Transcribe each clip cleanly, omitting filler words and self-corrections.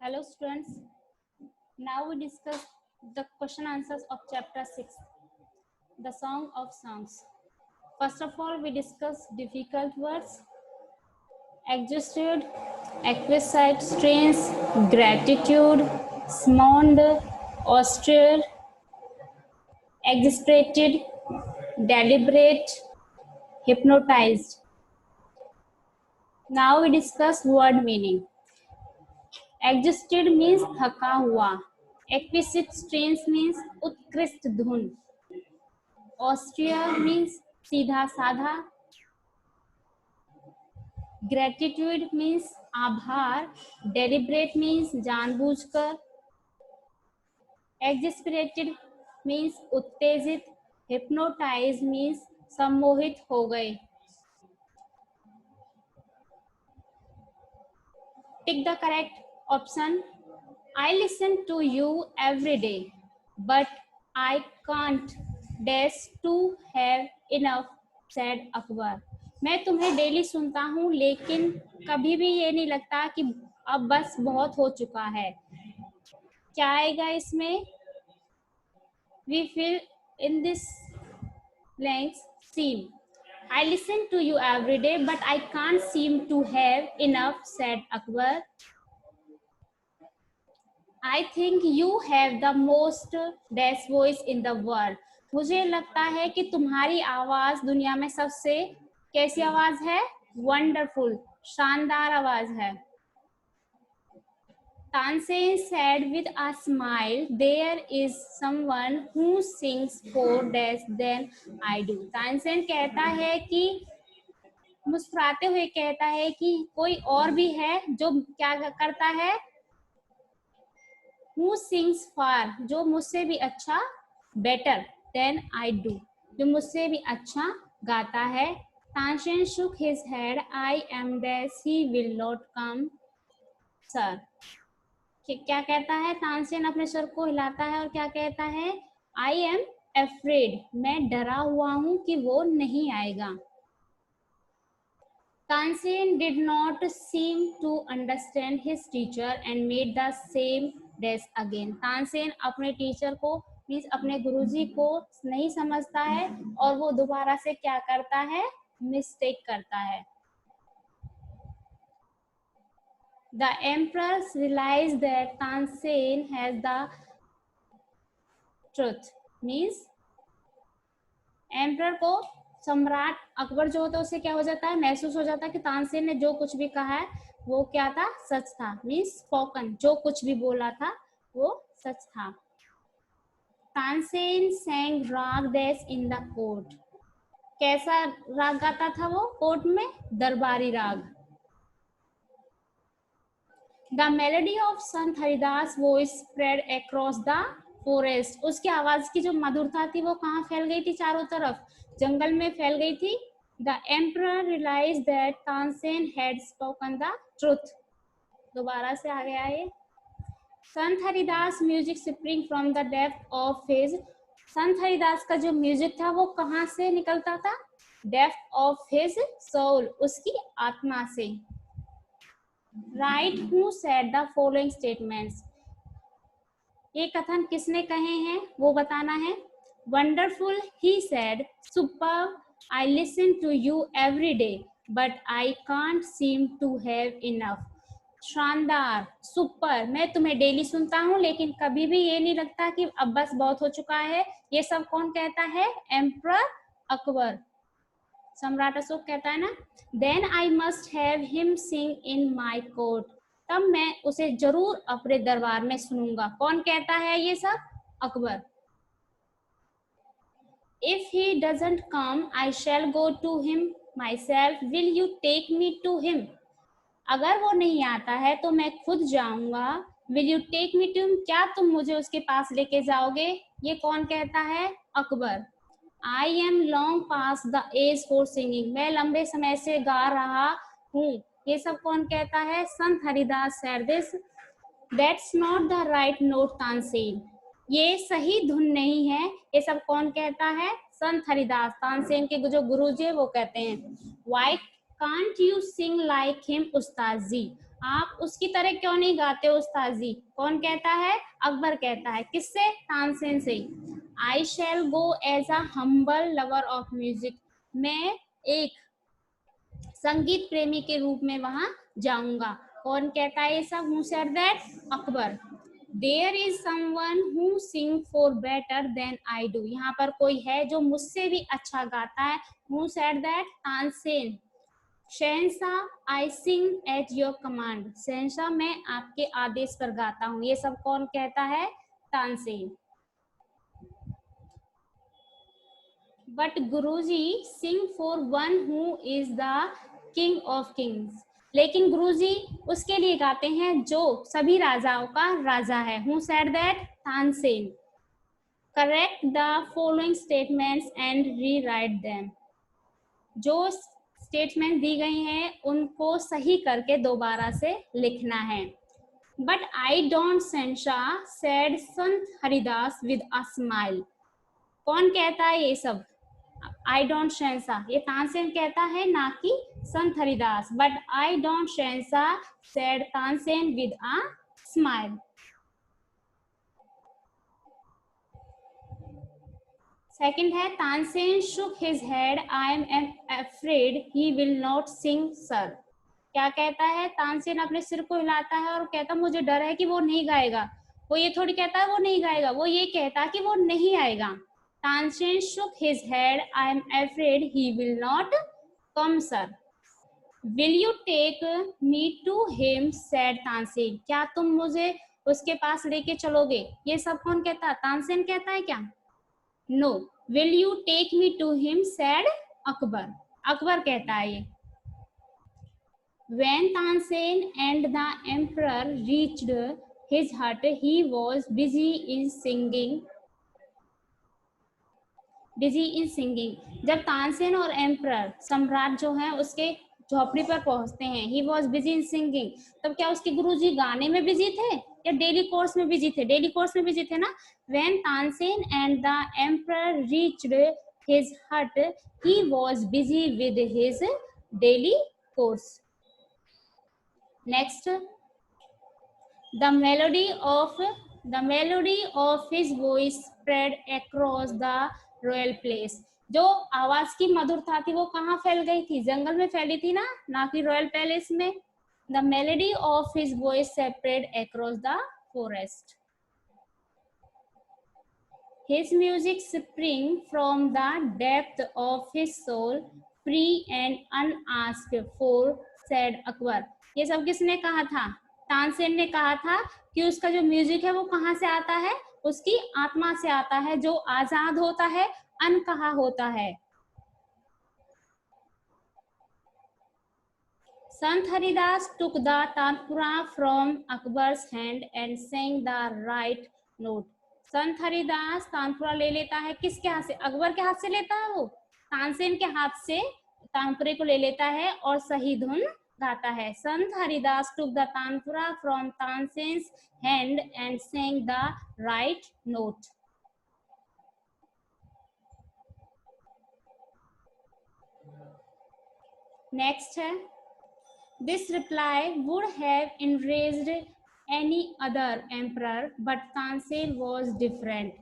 Hello students, now we discuss the question answers of chapter 6, the Song of Songs. First of all, we discuss difficult words, exhausted, acquisite, strains, gratitude, smoned, austere, exasperated, deliberate, hypnotized. Now we discuss word meaning. Exhausted means थका हुआ. Exquisite strains means उत्कृष्ट धुन. Austere means सीधा साधा. Gratitude means आभार. Deliberate means जानबूझकर. Exasperated means उत्तेजित. Hypnotized means सम्मोहित हो गए. Tick the correct option. I listen to you every day, but I can't dash to have enough, said Akbar. मैं तुम्हें डेली सुनता हूँ लेकिन कभी भी ये नहीं लगता कि अब बस बहुत हो चुका है. क्या आएगा इसमें? We fill in this blanks. Seem. I listen to you every day, but I can't seem to have enough, said Akbar. I think you have the most dash voice in the world. मुझे लगता है कि तुम्हारी आवाज दुनिया में सबसे कैसी आवाज है? वंडरफुल, शानदार आवाज है. Tansen said with a smile, there is someone who sings more dash than I do. Tansen कहता है कि मुस्कुराते हुए कहता है कि कोई और भी है जो क्या करता है? Who sings far, जो मुझसे भी अच्छा, better than I do, जो मुझसे भी अच्छा गाता है. Tansen shook his head. I am dash he will not come, sir. क्या कहता है? तानसेन अपने सर को हिलाता है और क्या कहता है? I am afraid, मैं डरा हुआ हूँ कि वो नहीं आएगा. Tansen did not seem to understand his teacher and made the same dash again. Tansen अपने टीचर को मीन्स अपने गुरुजी को नहीं समझता है और वो दोबारा से क्या करता है? मिस्टेक करता है. The emperor realized that Tansen has the truth. Means emperor को, सम्राट अकबर जो होता है उसे क्या हो जाता है? महसूस हो जाता है कि तानसेन ने जो कुछ भी कहा है वो क्या था? सच था. मीन्स स्पोकन, जो कुछ भी बोला था वो सच था. तानसेन sang राग देश इन द कोर्ट. कैसा राग गाता था वो कोर्ट में? दरबारी राग. The melody of Sant Haridas voice spread across the forest. उसकी आवाज की जो मधुरता थी वो कहाँ फैल गई थी? चारों तरफ, जंगल में फैल गई थी. The emperor realized that Tansen had spoken the truth. दोबारा से आ गया ये. Sant Haridas music spring from the depth of his. Sant Haridas का जो म्यूजिक था वो कहाँ से निकलता था? डेप्थ ऑफ हिज सोल, उसकी आत्मा से. Right who said the following statements. ये कथन किसने कहे हैं वो बताना है. Wonderful, he said. Superb, I listen to you every day but I can't seem to have enough. शानदार, सुपर, मैं तुम्हें डेली सुनता हूँ लेकिन कभी भी ये नहीं लगता कि अब बस बहुत हो चुका है. ये सब कौन कहता है? एम्परर अकबर, सम्राट अशोक कहता है ना. Then I must have him sing in my court. तब मैं उसे जरूर अपने दरबार में सुनूंगा. कौन कहता है ये सब? Akbar. If he doesn't come I shall go to him myself. Will you take me to him. अगर वो नहीं आता है तो मैं खुद जाऊंगा. Will you take me to him, क्या तुम मुझे उसके पास लेके जाओगे? ये कौन कहता है? Akbar. I am long past the age for singing. मैं लंबे समय से गा रहा हूँ. ये सब कौन कहता है? संत Haridas said this. That's not the right note, Tansen. ये सही धुन नहीं है. ये सब कौन कहता है? संत हरिदास. तानसेन के जो गुरुजी है वो कहते हैं. Why can't you sing like him, उस्ताद जी? आप उसकी तरह क्यों नहीं गाते हो उस्ताद जी? कौन कहता है? अकबर कहता है। किससे? तानसेन से। I shall go as a humble lover of music, मैं एक संगीत प्रेमी के रूप में वहां जाऊंगा। कौन कहता है ये सब? Who said that? Akbar. There is someone who sing for better than I do, यहाँ पर कोई है जो मुझसे भी अच्छा गाता है। Who said that? तानसेन। शहंशाह I sing at your command, शहंशाह मैं आपके आदेश पर गाता हूँ। ये सब कौन कहता है? Tansen. But Guruji sing for one who is the king of Kings, लेकिन गुरुजी उसके लिए गाते हैं जो सभी राजाओं का राजा है। Who said that? Tansen. Correct the following statements and rewrite them, जो स्टेटमेंट दी गई हैं उनको सही करके दोबारा से लिखना है। बट आई डोंट शहंशाह, said Sant Haridas with a smile, कौन कहता है ये सब? आई डोंट शहंशाह, ये तानसेन कहता है, ना कि Sant Haridas. But I don't शहंशाह, said Tansen with a smile. Second है Tansen shook his head, I am afraid he will not sing sir, क्या कहता है? तानसेन अपने सिर को हिलाता है और कहता मुझे डर है कि वो नहीं गाएगा। वो ये थोड़ी कहता है वो नहीं गाएगा, वो ये कहता कि वो नहीं आएगा। Tansen shook his head, I am afraid he will not come sir. Will you take me to him, said Tansen, क्या तुम मुझे उसके पास लेके चलोगे? ये सब कौन कहता है? तानसेन कहता है क्या? No. Will you take me to him, said Akbar, Akbar कहता है ये। When Tansen and the emperor reached his hut, he was busy in singing. जब तानसेन और एम्परर सम्राट जो है उसके झोपड़ी पर पहुंचते हैं, he was busy in singing, तब क्या उसके गुरुजी गाने में बिजी थे या डेली कोर्स में बिजी थे? डेली कोर्स में बिजी थे ना। When Tansen and the emperor reached his hut, he was busy with his daily course. Next, the melody of his voice spread across the royal place, जो आवाज की मधुरता थी वो कहाँ फैल गई थी? जंगल में फैली थी ना कि रॉयल पैलेस में। The melody of his voice spread across the forest. His music sprang from the depth of his soul, free and unasked for, said Akbar. ये सब किसने कहा था? तानसेन ने कहा था कि उसका जो म्यूजिक है वो कहाँ से आता है? उसकी आत्मा से आता है, जो आजाद होता है, अनकहा होता है। संत Haridas took the tanpura from Akbar's hand and sang the right note. संत हरिदास तानपुरा ले लेता है, किसके हाथ से? अकबर के हाथ से लेता है, वो तानसेन के हाथ से तानपुरे को ले लेता है और सही धुन गाता है। संत Haridas took the tanpura from Tansen's hand and sang the right note. Next है, this reply would have enraged any other emperor, but Tansen was different.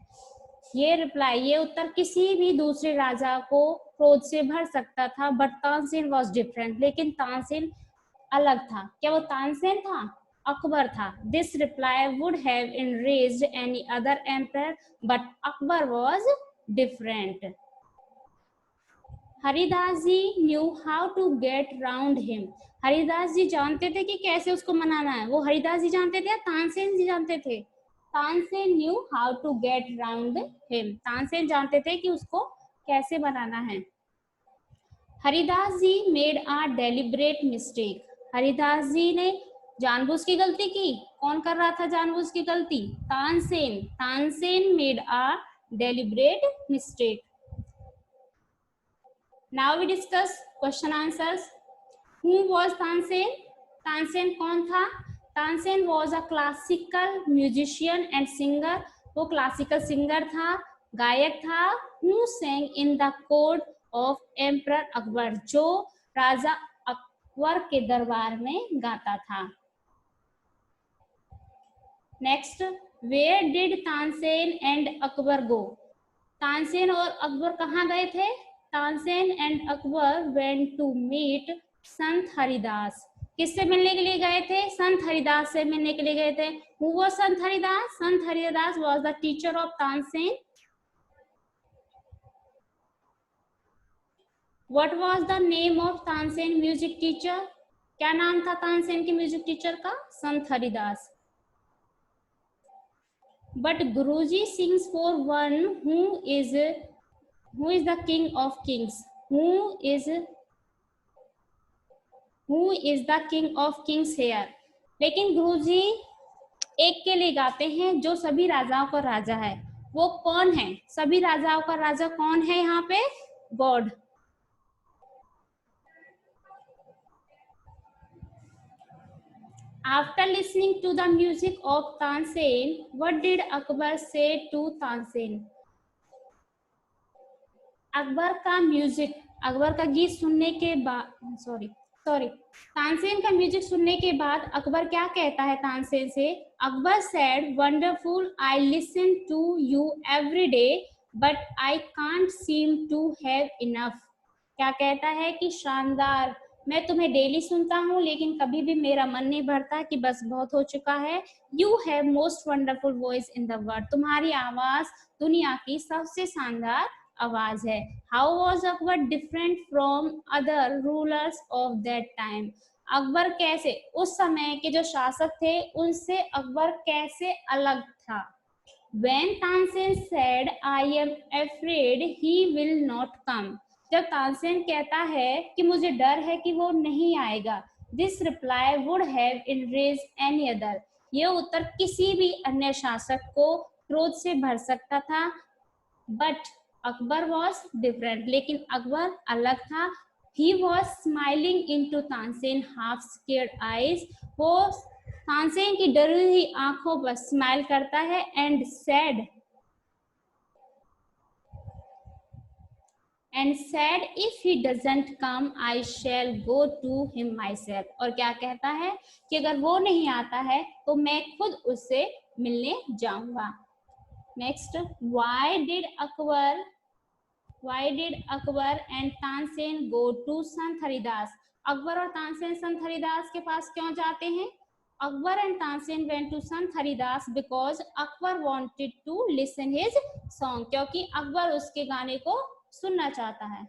ये रिप्लाई, ये उत्तर किसी भी दूसरे राजा को क्रोध से भर सकता था, बट तानसेन वॉज डिफरेंट, लेकिन तानसेन अलग था। क्या वो तानसेन था? अकबर था। This reply would have enraged any other emperor, but Akbar was different. Haridas ji knew how to get round him, Haridas ji जानते थे कि कैसे उसको मनाना है। वो हरिदास जी जानते थे या तानसेन जी जानते थे? Tansen knew how to get round him, Tansen जानते थे कि उसको कैसे बनाना है। Haridas ji made a deliberate mistake, Haridas ji ने जानबूझ की गलती की। कौन कर रहा था जानबूझ की गलती? Tansen. Tansen made a deliberate mistake. Now we discuss question answers. Who was Tansen? Tansen कौन था? Tansen was a classical musician and singer. वो क्लासिकल सिंगर था, गायक था। Who sang in the court of Emperor Akbar, जो राजा अकबर के दरबार में गाता था। Next, where did Tansen and Akbar go? Tansen और अकबर कहाँ गए थे? Tansen and Akbar went to meet Sant Haridas. किससे मिलने के लिए गए थे? संत हरिदास से मिलने के लिए गए थे। Who was Sant Haridas? Sant Haridas was the teacher of Tansen. What was the name of Tansen music teacher? क्या नाम था तानसेन के म्यूजिक टीचर का? संत Haridas. But Guruji sings for one who is the king of kings? who is the king of kings here? लेकिन गुरुजी एक के लिए गाते हैं जो सभी राजाओं का राजा है। वो कौन है? सभी राजाओं का राजा कौन है यहाँ पे? God. After listening to the music of Tansen, what did Akbar say to Tansen? Akbar का गीत सुनने के बाद तानसेन का म्यूजिक सुनने के बाद अकबर क्या कहता है तानसेन से? Akbar said, wonderful, I listen to you every day but I can't seem to have enough. क्या कहता है कि शानदार, मैं तुम्हें डेली सुनता हूँ लेकिन कभी भी मेरा मन नहीं भरता कि बस बहुत हो चुका है। You have most wonderful voice in the world, तुम्हारी आवाज दुनिया की सबसे शानदार आवाज है। How was Akbar different from other rulers of that time? Akbar कैसे, उस समय के जो शासक थे उनसे अकबर कैसे अलग था? When Tansen said, I am afraid he will not come, जब तानसेन कहता है कि मुझे डर है कि वो नहीं आएगा, this reply would have enraged any other, ये उत्तर किसी भी अन्य शासक को क्रोध से भर सकता था। But अकबर was different, लेकिन अकबर अलग था। He was smiling into Tansen half scared eyes, वो तानसेन की डरी हुई आंखों पर स्माइल करता है and said if he doesn't come I shall go to him myself, और क्या कहता है कि अगर वो नहीं आता है तो मैं खुद उससे मिलने जाऊंगा। Next, why did Akbar and Tansen go to संत हरिदास? अकबर और तानसेन संत हरिदास के पास क्यों जाते हैं? Akbar and Tansen went to Sant Haridas because Akbar wanted to listen his song, क्योंकि अकबर उसके गाने को सुनना चाहता है।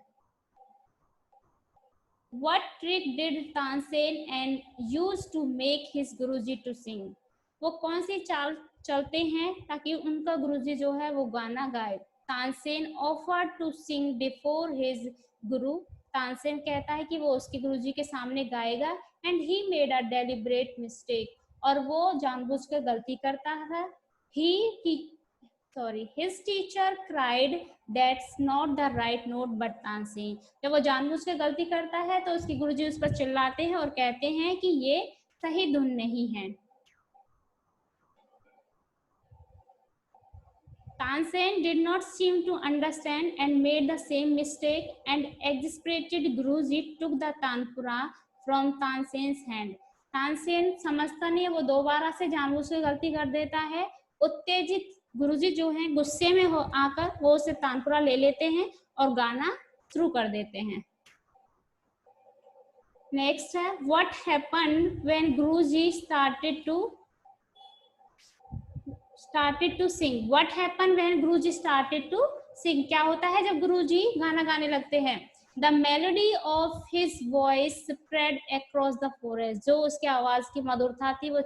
What trick did Tansen and used to make his Guruji to sing? वो कौन सी चाल चलते हैं ताकि उनका गुरुजी जो है वो गाना गाए? Tansen offered to sing before his guru, Tansen कहता है कि वो उसके गुरुजी के सामने गाएगा and he made a deliberate mistake, और वो जानबूझकर गलती करता है। His teacher cried, that's not the right note, but Tansen, जब वो जानबूझकर गलती करता है तो उसके गुरुजी उस पर चिल्लाते हैं और कहते हैं कि ये सही धुन नहीं है। Tansen did not seem to understand and made the same mistake, and exasperated Guruji took the tanpura from Tansen's hand. Tansen समझता नहीं है, वो दोबारा से जानबूझ के गलती कर देता है। उत्तेजित गुरुजी जो हैं गुस्से में हो आकर वो उसे तानपुरा ले लेते हैं और गाना शुरू कर देते हैं। नेक्स्ट है, what happened when Guruji started to sing? What happened when Guruji started to sing? क्या होता है जब गुरुजी गाना गाने लगते हैं? The melody of his voice spread across the forest, जो उसकी आवाज की मधुरता थी वो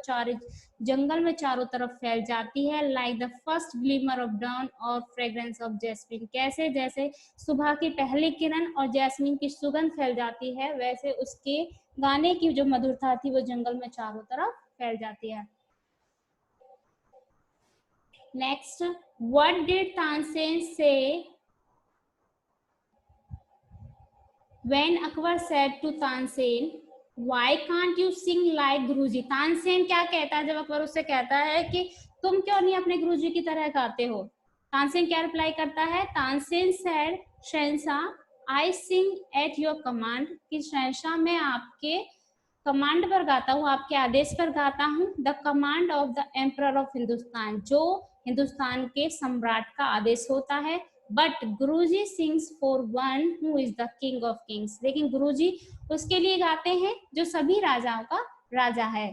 जंगल में चारों तरफ फैल जाती है। Like the first glimmer of dawn or fragrance of jasmine, कैसे जैसे सुबह की पहली किरण और जैस्मीन की सुगंध फैल जाती है, वैसे उसके गाने की जो मधुरता थी वो जंगल में चारों तरफ फैल जाती है। Next, what did Tansen say when Akbar said to Tansen, why can't you sing like गुरुजी? तानसेन क्या कहता है जब अकबर उससे कहता है कि तुम क्यों नहीं अपने गुरुजी की तरह गाते हो? तानसेन क्या रिप्लाई करता है? Tansen said, Shahenshah, I sing at your command, कि शहंशाह मैं आपके कमांड पर गाता हूँ, आपके आदेश पर गाता हूँ। The command of the emperor of Hindustan, जो हिंदुस्तान के सम्राट का आदेश होता है। But Guruji sings for one who is the king of Kings, लेकिन गुरुजी उसके लिए गाते हैं जो सभी राजाओं का राजा है।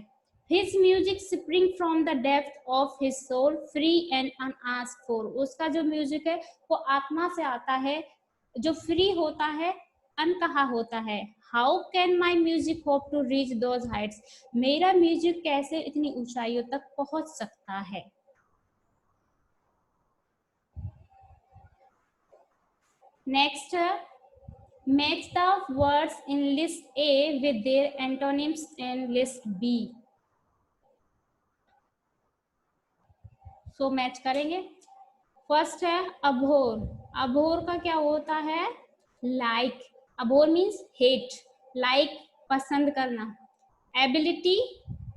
His music spring from the depth of his soul, free and unasked for, उसका जो म्यूजिक है वो आत्मा से आता है, जो फ्री होता है, अनकहा होता है। How can my music hope to reach those heights, मेरा म्यूजिक कैसे इतनी ऊंचाइयों तक पहुंच सकता है। Next, match the words in list A with their antonyms in list B. So match करेंगे। फर्स्ट है अभोर, अभोर का क्या होता है? Like, abhor means hate, like पसंद करना। एबिलिटी,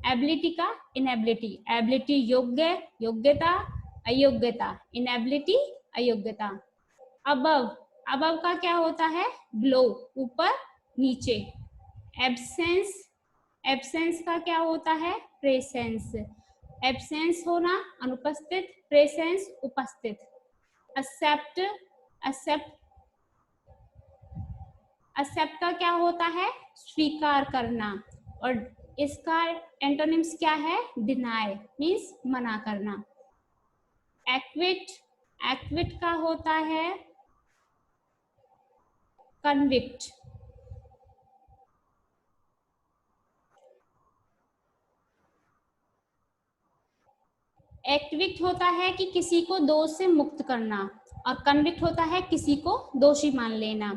एबिलिटी का इनएबिलिटी, एबिलिटी योग्य, योग्यता, अयोग्यता, इनएबिलिटी अयोग्यता। अबव, अबव का क्या होता है? ब्लो, ऊपर नीचे। एब्सेंस, एब्सेंस का क्या होता है? प्रेसेंस, एब्सेंस होना अनुपस्थित, प्रेसेंस उपस्थित। एक्सेप्ट, एक्सेप्ट, एक्सेप्ट का क्या होता है? स्वीकार करना, और इसका एंटोनिम्स क्या है? डिनाई मीन्स मना करना। एक्विट, एक्विट का होता है कन्विक्ट। एक्विक्ट होता है कि किसी को दोष से मुक्त करना, और कन्विक्ट होता है किसी को दोषी मान लेना।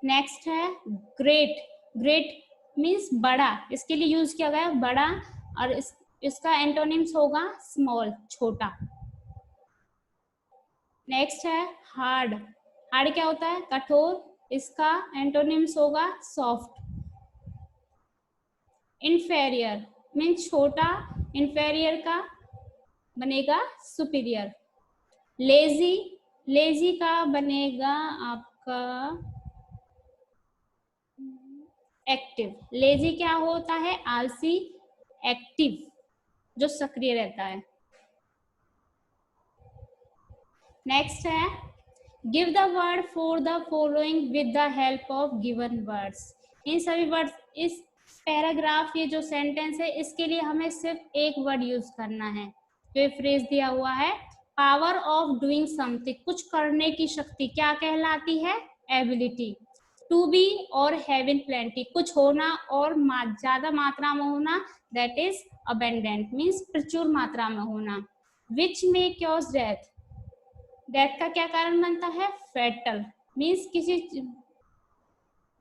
नेक्स्ट है ग्रेट, ग्रेट मीन्स बड़ा, इसके लिए यूज किया गया बड़ा, और इसका एंटोनिम्स होगा स्मॉल, छोटा। नेक्स्ट है हार्ड, हार्ड क्या होता है? कठोर, इसका एंटोनिम्स होगा सॉफ्ट। इन्फेरियर मीन्स छोटा, इन्फेरियर का बनेगा सुपीरियर। लेजी, लेजी का बनेगा आपका एक्टिव, लेजी क्या होता है? आलसी, एक्टिव जो सक्रिय रहता है। नेक्स्ट है give the word for the following with the help of given words, इन सभी वर्ड्स, इस पैराग्राफ, ये जो सेंटेंस है, इसके लिए हमें सिर्फ एक वर्ड यूज करना है। जो फ्रेज दिया हुआ है, पावर ऑफ डूइंग समथिंग, कुछ करने की शक्ति क्या कहलाती है? एबिलिटी। टू बी और हैव इन प्लेंटी, कुछ होना और ज्यादा मात्रा में होना, दैट इज अबेंडेंट मीन्स प्रचुर मात्रा में होना। विच में क्योज डेथ, डेथ का क्या कारण बनता है? फेटल मीन्स किसी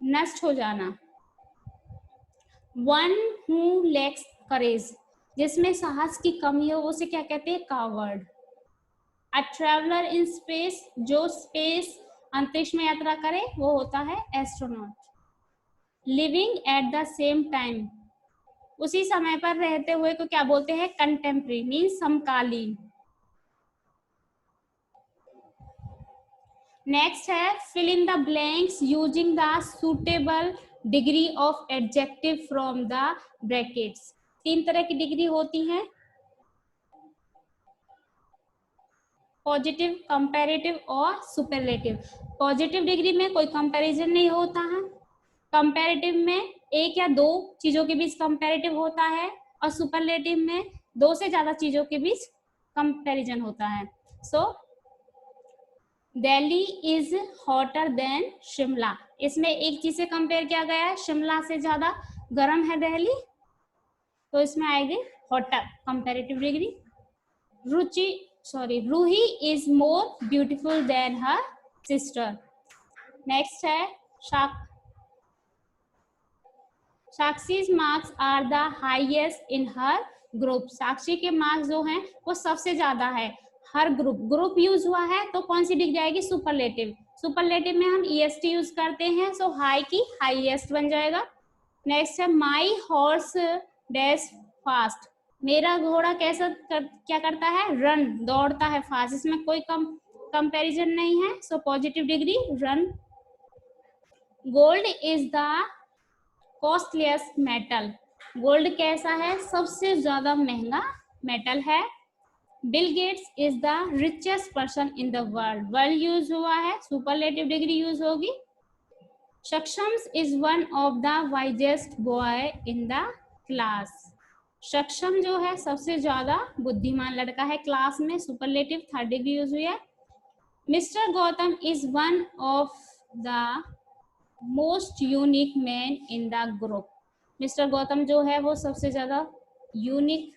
नष्ट हो जाना। वन हु लैक्स करेज, जिसमें साहस की कमी हो, उसे क्या कहते हैं? Coward. A traveller in space, जो स्पेस अंतरिक्ष में यात्रा करे वो होता है astronaut. Living at the same time, उसी समय पर रहते हुए को क्या बोलते हैं? कंटेम्प्रेरी मीन्स समकालीन। नेक्स्ट है fill in the blanks using the suitable degree of adjective from the brackets. 3 तरह की डिग्री होती हैं, पॉजिटिव, कंपैरेटिव और सुपरलेटिव। पॉजिटिव डिग्री में कोई कंपैरिजन नहीं होता है, कंपैरेटिव में एक या दो चीजों के बीच कंपैरेटिव होता है, और सुपरलेटिव में 2 से ज्यादा चीजों के बीच कंपैरिजन होता है। So Delhi is hotter than Shimla, इसमें एक चीज से कंपेयर किया गया है, शिमला से ज्यादा गर्म है दिल्ली, तो इसमें आएगी hotter, comparative degree. Ruhi is more beautiful than her sister. Next है Sakshi's marks are the highest in her group, Sakshi के मार्क्स जो हैं वो सबसे ज्यादा है हर ग्रुप। ग्रुप यूज हुआ है तो कौन सी डिग्री आएगी? सुपरलेटिव। सुपरलेटिव में हम ईएसटी यूज करते हैं, सो हाई की हाईएस्ट बन जाएगा। नेक्स्ट है माई हॉर्स डैश फास्ट, मेरा घोड़ा क्या करता है? रन, दौड़ता है फास्ट, इसमें कोई कंपैरिजन नहीं है, सो पॉजिटिव डिग्री रन। Gold is the costliest metal, gold कैसा है, सबसे ज्यादा महंगा मेटल है। Bill Gates is the richest person in the world, world use हुआ है, सुपरलेटिव डिग्री यूज होगी। Saksham's is one of the wisest boy in the class, Saksham जो है सबसे ज्यादा बुद्धिमान लड़का है क्लास में, सुपरलेटिव थर्ड डिग्री यूज हुई है। Mister Gautam is one of the most unique man in the group, mister Gautam जो है वो सबसे ज्यादा यूनिक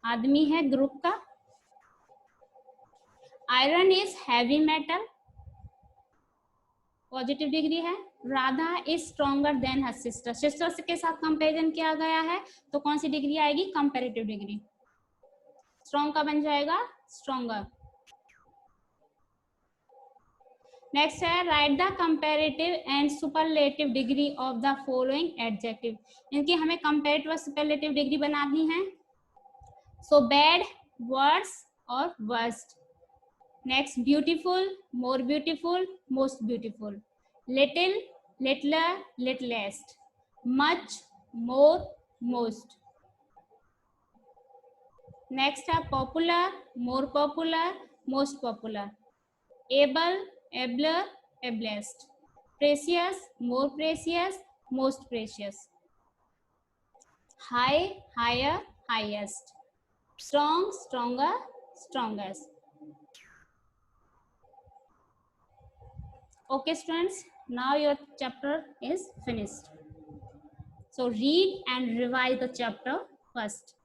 आदमी है ग्रुप का। Iron is heavy metal, positive degree है। Radha is stronger than her sister, sisters के साथ कंपेरिजन किया गया है तो कौन सी डिग्री आएगी, कंपैरेटिव डिग्री। स्ट्रॉन्ग का बन जाएगा स्ट्रॉन्गर। नेक्स्ट है write the comparative and superlative degree of the following adjective, इनकी हमें कंपैरेटिव और सुपरलेटिव डिग्री बनानी है। सो बैड, वर्स और worst. Next beautiful, more beautiful, most beautiful. Little, littler, littlest. Much, more, most. Next है popular, more popular, most popular. Able, abler, ablest. Precious, more precious, most precious. High, higher, highest. Strong, stronger, strongest. Okay students, now your chapter is finished, so read and revise the chapter first.